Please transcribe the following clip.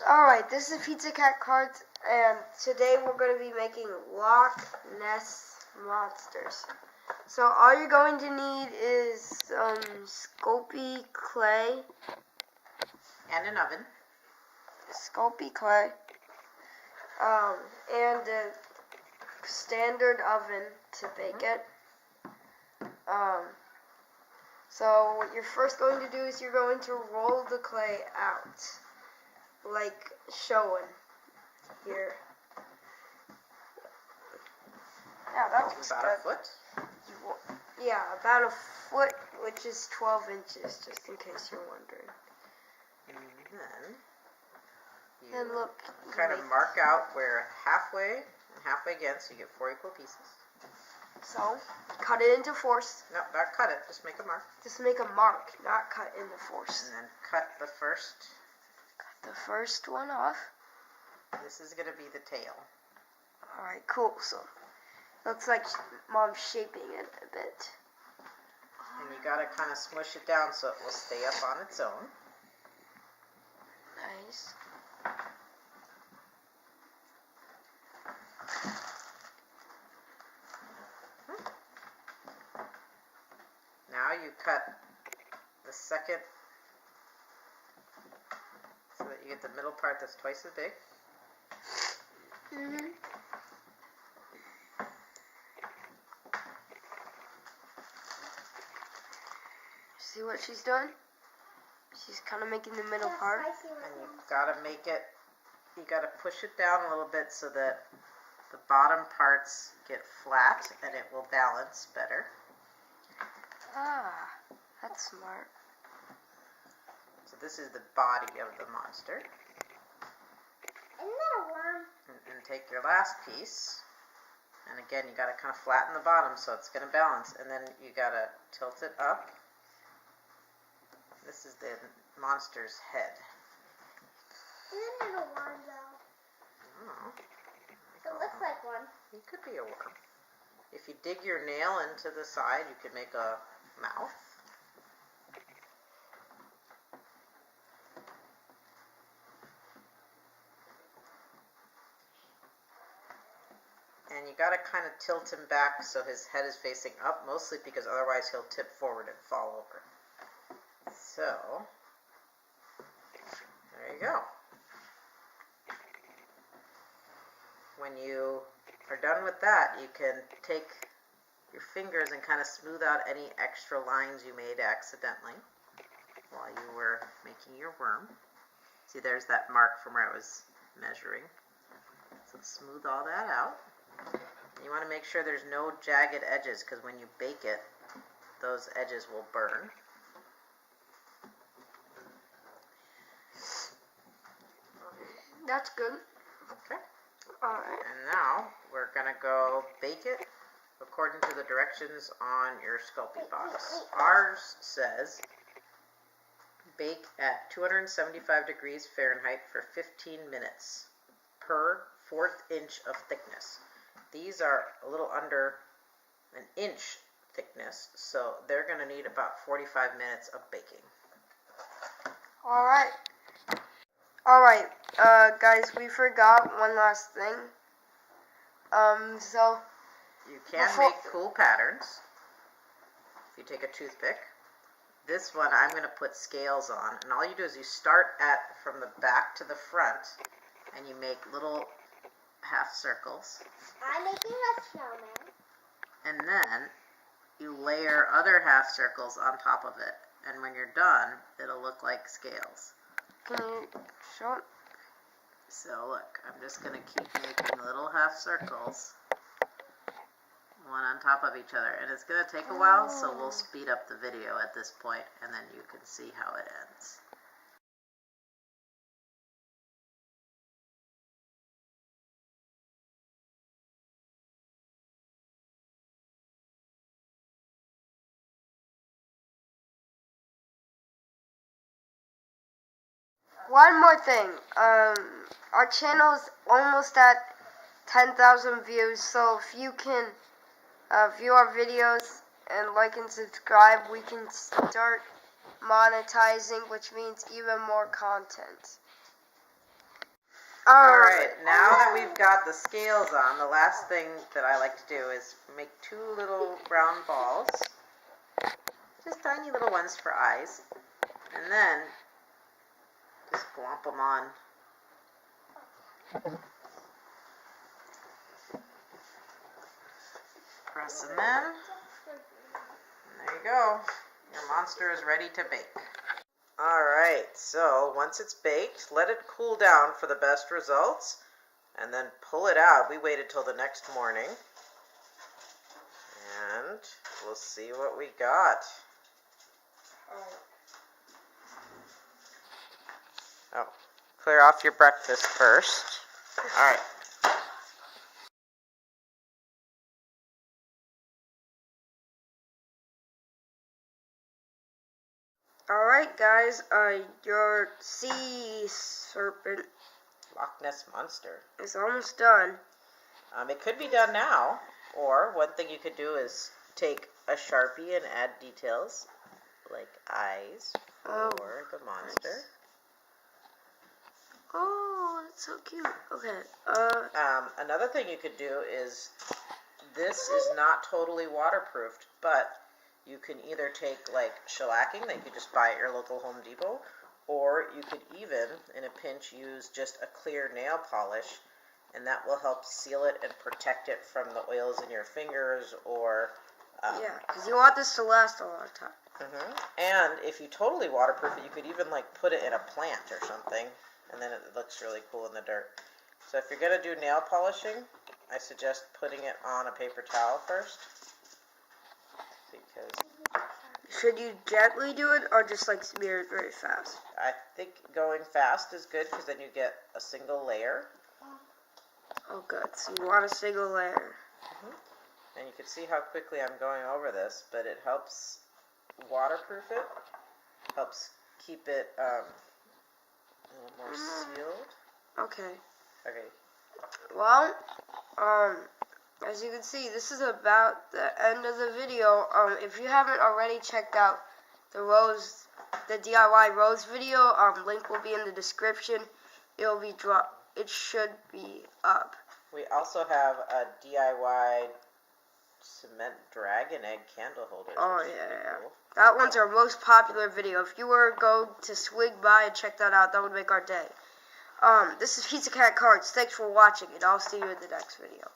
Alright, this is Pizza Cat Cards, and today we're going to be making Lochness Monsters. So all you're going to need is Sculpey clay. And an oven. Sculpey clay. And a standard oven to bake it. So what you're first going to do is you're going to roll the clay out. Like showing here. Yeah, that looks about good. a foot. Yeah, about a foot, which is 12 inches, just in case you're wondering. And then And look, kind of mark out where halfway and halfway again, so you get 4 equal pieces. So, cut it into fours. No, not cut it, just make a mark. Just make a mark, not cut into fours. And then cut the first one off. This is going to be the tail. Alright, cool. So, looks like Mom's shaping it a bit. And you got to kind of smush it down so it will stay up on its own. Nice. Now you cut the second so that you get the middle part that's twice as big. See what she's doing? She's kind of making the middle part. And you've got to make it, you got to push it down a little bit so that the bottom parts get flat and it will balance better. Ah, that's smart. So this is the body of the monster. Isn't that a worm? And take your last piece, and again you got to kind of flatten the bottom so it's going to balance, and then you got to tilt it up. This is the monster's head. Isn't it a worm though? Oh, It looks like one. it could be a worm. If you dig your nail into the side, you could make a mouth. And you got to kind of tilt him back so his head is facing up, mostly because otherwise he'll tip forward and fall over. So, there you go. When you are done with that, you can take your fingers and kind of smooth out any extra lines you made accidentally while you were making your worm. See, there's that mark from where I was measuring. So smooth all that out. You want to make sure there's no jagged edges, because when you bake it, those edges will burn. That's good. Okay. Alright. And now we're going to go bake it according to the directions on your Sculpey box. Ours says bake at 275 degrees Fahrenheit for 15 minutes per 1/4 inch of thickness. These are a little under an inch thickness, so they're going to need about 45 minutes of baking. Alright. Alright, guys, we forgot one last thing. So You can make cool patterns if you take a toothpick. This one I'm going to put scales on, and all you do is you start from the back to the front, and you make little half circles, I'm making a snowman. and then you layer other half circles on top of it, and when you're done, it'll look like scales. can you show it? So look, I'm just going to keep making little half circles, one on top of each other, and it's going to take a while, so we'll speed up the video at this point, and then you can see how it ends. One more thing. Our channel's almost at 10,000 views, so if you can view our videos and like and subscribe, we can start monetizing, which means even more content. Alright, now that we've got the scales on, the last thing that I like to do is make 2 little round balls. Just tiny little ones for eyes. And then just glomp them on. Pressing them. And there you go. Your monster is ready to bake. Alright, so once it's baked, let it cool down for the best results, and then pull it out. We waited till the next morning, and we'll see what we got. Oh, clear off your breakfast first. Alright. Alright guys, your sea serpent Lochness Monster. is almost done. It could be done now, or one thing you could do is take a Sharpie and add details, like eyes for the monster. Nice. Oh, that's so cute. Okay, another thing you could do is, this is not totally waterproofed, but you can either take like shellacking that you could just buy at your local Home Depot, or you could even, in a pinch, use just a clear nail polish, and that will help seal it and protect it from the oils in your fingers, or... yeah, because you want this to last a long time. And if you totally waterproof it, you could even like put it in a plant or something, and then it looks really cool in the dirt. So if you're going to do nail polishing, I suggest putting it on a paper towel first. Because should you gently do it or just like smear it very fast? I think going fast is good because then you get a single layer. Oh good, so you want a single layer. And you can see how quickly I'm going over this, but it helps waterproof it, helps keep it a little more sealed. Okay. Okay. Well, as you can see, this is about the end of the video. If you haven't already checked out the DIY rose video, link will be in the description. It'll be it should be up. We also have a DIY cement dragon egg candle holder. Oh yeah. Cool. That one's our most popular video. If you were going to swing by and check that out, that would make our day. This is Pizza Cat Cards. Thanks for watching, and I'll see you in the next video.